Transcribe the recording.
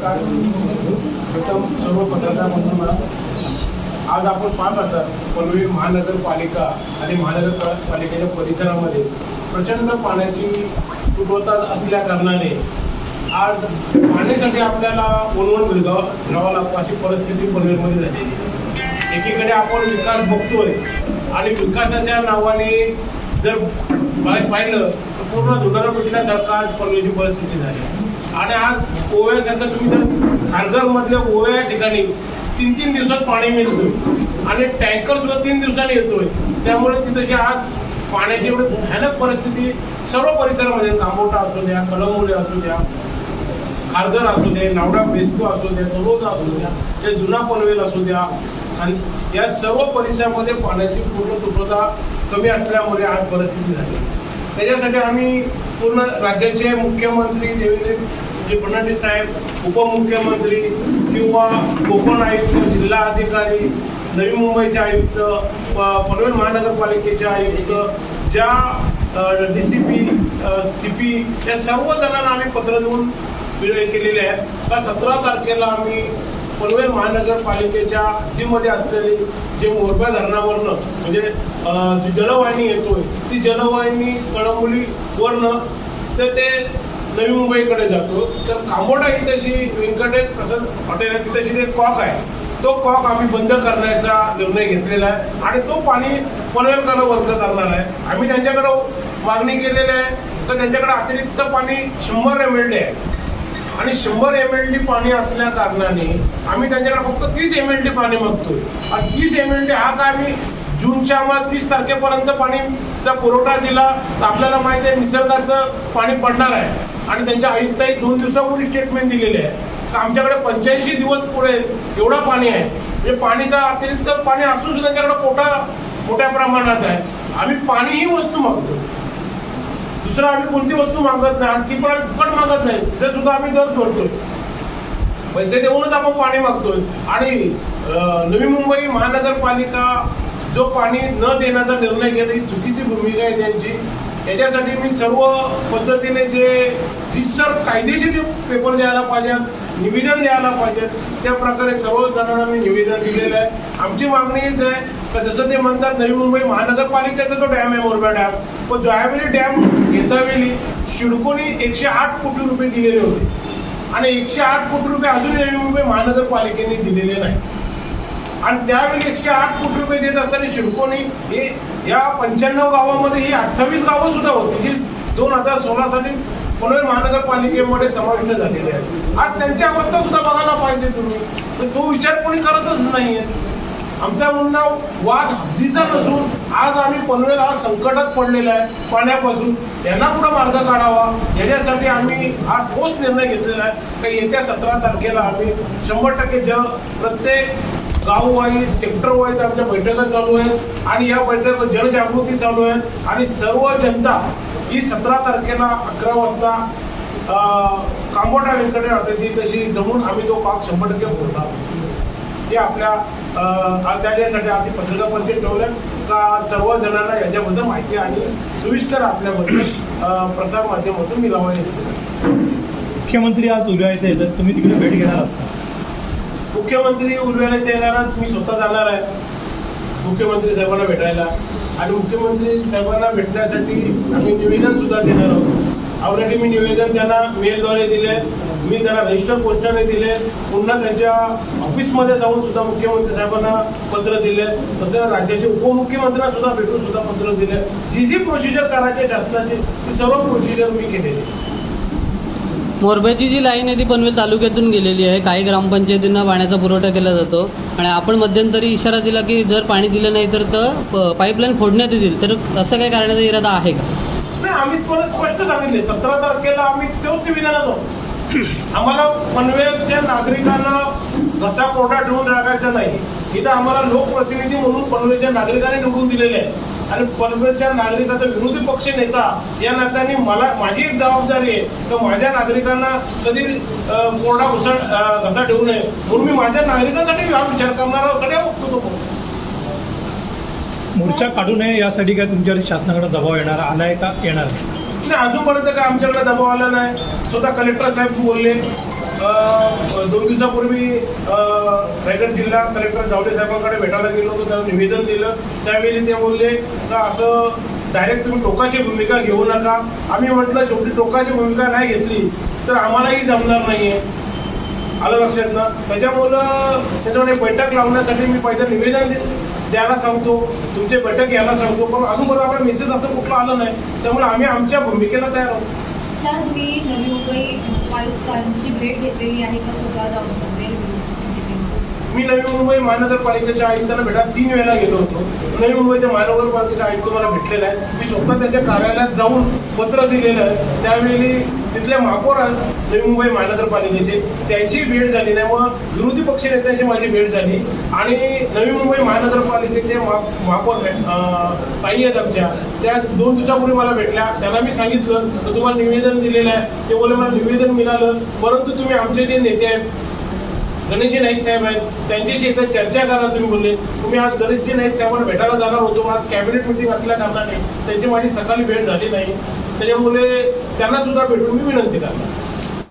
नमस्कार. प्रथम सर्व पत्रकार बंधूंना, आज आपण पाहत असाल पनवेल महानगरपालिका आणि महानगरपालिकेच्या परिसरामध्ये प्रचंड पाण्याची तुटवडा असल्या कारणाने आज पाण्यासाठी आपल्याला वणवण घ्यावा लागतो अशी परिस्थिती पनवेलमध्ये झालेली आहे. एकीकडे आपण विकास बघतोय आणि विकासाच्या नावाने जर पाहिलं तर पूर्ण दुधाला पिटल्यासारखा आज पनवेलची परिस्थिती झाली. आणि आज ओव्यासारखं तुम्ही जर खारघरमधल्या ओव्या या ठिकाणी 3-3 दिवसात पाणी मिळतोय आणि टँकर सुद्धा 3 दिवसांनी येतोय. त्यामुळे तिथं आज पाण्याची एवढी भयानक परिस्थिती सर्व परिसरामध्ये, कांबोटा असू द्या, कळंबोली असू द्या, खारघर असू दे, नावडा बेस्को असू द्या, तरोदा असू द्या, ते जुना पनवेल असू द्या, आणि या सर्व परिसरामध्ये पाण्याची पूर्ण तुटवडा कमी असल्यामुळे आज परिस्थिती झाली. त्याच्यासाठी आम्ही पूर्ण राज्याचे मुख्यमंत्री देवेंद्र फडणवीस साहेब, उपमुख्यमंत्री किंवा कोकण आयुक्त, जिल्हा अधिकारी, नवी मुंबईचे आयुक्त, पनवेल महानगरपालिकेचे आयुक्त, ज्या DCP, CP या सर्व जणांना आम्ही पत्र देऊन केलेले आहे का 17 तारखेला आम्ही पनवेल महानगरपालिकेच्या हद्दीमध्ये असलेली जे मोरबा धरणावरनं म्हणजे जी जलवाहिनी येतोय ती जलवाहिनी कळंबोलीवरनं तर ते नवी मुंबईकडे जातो. तर कांबोटा ही तशी व्यंकटेश प्रसाद हॉटेल आहे, तिथेशी ते कॉक आहे, तो कॉक आम्ही बंद करण्याचा निर्णय घेतलेला आहे आणि तो पाणी पनवेलकडे वर्ग करणार आहे. आम्ही त्यांच्याकडे मागणी केलेली आहे तर त्यांच्याकडे अतिरिक्त पाणी 100 MLD आहे आणि 100 MLD पाणी असल्या कारणाने आम्ही त्यांच्याकडे फक्त 30 MLD पाणी मागतोय. आणि 30 MLD हा काय आम्ही जूनच्या आम्हाला 30 तारखेपर्यंत पाणीचा पुरवठा दिला तर आपल्याला माहिती आहे निसर्गाचं पाणी पडणार आहे. आणि त्यांच्या आयुक्तांनी 2 दिवसापूर्वी स्टेटमेंट दिलेले आहे की आमच्याकडे 85 दिवस पुढे एवढं पाणी आहे. म्हणजे पाणीचा अतिरिक्त पाणी असून सुद्धा त्यांच्याकडे मोठ्या प्रमाणात आहे. आम्ही पाणी ही वस्तू मागतो, दुसरं आम्ही कोणती वस्तू मागत नाही आणि ती पण आम्ही फुकट मागत नाही, तिथे सुद्धा आम्ही दर जोडतोय, पैसे देऊनच आपण पाणी मागतोय. आणि नवी मुंबई महानगरपालिका जो पाणी न देण्याचा निर्णय घेत ही चुकीची भूमिका आहे त्यांची. याच्यासाठी मी सर्व पद्धतीने जे रितसर कायदेशीर पेपर द्यायला पाहिजेत, निवेदन द्यायला पाहिजेत, त्या प्रकारे सर्व जणांना मी निवेदन दिलेलं आहे. आमची मागणी हीच आहे का जसं ते म्हणतात नवी मुंबई महानगरपालिकेचा तो डॅम आहे मोरबा डॅम, पण जोयावेली डॅम घेतावेळी शिडकोनी 108 कोटी रुपये दिलेले होते आणि 108 कोटी रुपये अजून नवी मुंबई महानगरपालिकेने दिलेले नाही. आणि त्यावेळी 108 कोटी रुपये देत असताना शिडकोनी हे या 95 गावामध्ये ही 28 गावं सुद्धा होती जी 2016 साठी पनवेल महानगरपालिकेमध्ये समाविष्ट झालेले आहेत. आज त्यांची अवस्था सुद्धा बघायला पाहिजे तुम्ही, तर तो विचार कोणी करतच नाहीये. आमचा म्हणणं वाद हद्दीचा नसून आज आम्ही पनवेल हा संकटात पडलेला आहे पाण्यापासून, यांना पुढे मार्ग काढावा याच्यासाठी आम्ही हा ठोस निर्णय घेतलेला आहे की येत्या 17 तारखेला आम्ही 100% प्रत्येक गाव वाईज, सेक्टर वाईज आमच्या बैठका चालू आहेत आणि या बैठक जनजागृती चालू आहे आणि सर्व जनता ही 17 तारखेला 11 वाजता कांबोटा व्यंकटेश हॉटेलची तशी जमून आम्ही तो पाक 100% फोडणार. हे आपल्या त्याच्यासाठी आम्ही पत्रिका परिषद ठेवलं का सर्व जणांना याच्याबद्दल माहिती आणि सुविस्तर आपल्याबद्दल प्रसार माध्यमातून मिळावं. मुख्यमंत्री आज उद्यायचे येतात, तुम्ही तिकडे भेट घेणार आहात? मुख्यमंत्री उद्याला येणार, मी स्वतः जाणार आहे मुख्यमंत्री साहेबांना भेटायला आणि मुख्यमंत्री साहेबांना भेटण्यासाठी आम्ही निवेदन सुद्धा देणार आहोत. ऑलरेडी मी निवेदन त्यांना मेलद्वारे दिले, मी त्यांना रजिस्टर पोस्टाने दिले, पुन्हा त्यांच्या ऑफिसमध्ये जाऊन सुद्धा मुख्यमंत्री साहेबांना पत्र दिले, तसं राज्याचे उपमुख्यमंत्र्यांना सुद्धा भेटून सुद्धा पत्र दिले. जी प्रोसिजर करायची शासनाची ती सर्व प्रोसिजर मी केलेली. मोरब्याची जी लाईन आहे ती पनवेल तालुक्यातून गेलेली आहे, काही ग्रामपंचायतींना पाण्याचा पुरवठा केला जातो आणि आपण मध्यंतरी इशारा दिला की जर पाणी दिलं नाही तर पाईपलाईन फोडण्यात येतील, तर असं काही करण्याचा इरादा आहे का? नाही, आम्ही तुम्हाला स्पष्ट सांगितले 17 तारखेला आम्ही तेच निवेदनात आहोत. आम्हाला पनवेलच्या नागरिकांना घसा कोरडा ठेवून राखायचा नाही. इथं आम्हाला लोकप्रतिनिधी म्हणून पनवेलच्या नागरिकांनी निवडून दिलेले आहे आणि पनवेलच्या नागरिकाचा विरोधी पक्ष नेता या नात्याने माझी एक जबाबदारी आहे तर माझ्या नागरिकांना कधी कोरडा घसा ठेवू नये म्हणून मी माझ्या नागरिकांसाठी हा विचार करणारा सगळ्या बघतो. मोर्चा काढू नये यासाठी काय तुमच्यावर शासनाकडे दबाव येणार आलाय का? येणार नाही, अजूनपर्यंत काय आमच्याकडे दबाव आला नाही. स्वतः कलेक्टर साहेब बोलले 2 दिवसापूर्वी रायगड जिल्हा कलेक्टर जावले साहेबांकडे भेटायला गेलो होतो, त्यांना निवेदन दिलं. त्यावेळी ते बोलले का असं डायरेक्ट तुम्ही टोकाची भूमिका घेऊ नका. आम्ही म्हटलं शेवटी टोकाची भूमिका नाही घेतली तर आम्हालाही जमणार नाहीये. आलं लक्षात ना. त्याच्यामुळे बैठक लावण्यासाठी मी पहिलं निवेदन द्यायला सांगतो, तुमचे बैठक घ्यायला सांगतो, पण अजूनपर्यंत आपला मेसेज असं कुठलं आलं नाही. त्यामुळे आम्ही आमच्या भूमिकेला तयार आहोत. सर, तुम्ही नवी मुंबई आयुक्तांची भेट घेतलेली आहे का स्वतः जाऊन मी नवी मुंबई महानगरपालिकेच्या आयुक्तांना भेटायला 3 वेळेला गेलो होतो. नवी मुंबईच्या महानगरपालिकेचे आयुक्त मला भेटलेले आहेत. मी स्वतः त्यांच्या कार्यालयात जाऊन पत्र दिलेलं आहे. त्यावेळी तिथले महापौर आहेत नवी मुंबई महानगरपालिकेचे, त्यांची भेट झाली नाही. मग विरोधी पक्ष नेत्यांची माझी भेट झाली आणि नवी मुंबई महानगरपालिकेचे महापौर ताई आहेत आमच्या, त्या 2 दिवसापूर्वी मला भेटल्या. त्यांना मी सांगितलं तर तुम्हाला निवेदन दिलेलं आहे. ते बोलले मला निवेदन मिळालं, परंतु तुम्ही आमचे जे नेते आहेत गणेशजी नाईक साहेब आहेत त्यांच्याशी एकदा चर्चा करा. तुम्ही बोलले तुम्ही आज गणेशजी नाईक साहेबांना भेटायला जाणार होतो, आज कॅबिनेट मिटिंग असल्या कारणाने त्यांची माझी सकाळी भेट झाली नाही. त्याच्यामुळे त्यांना सुद्धा भेटून मी विनंती करणार.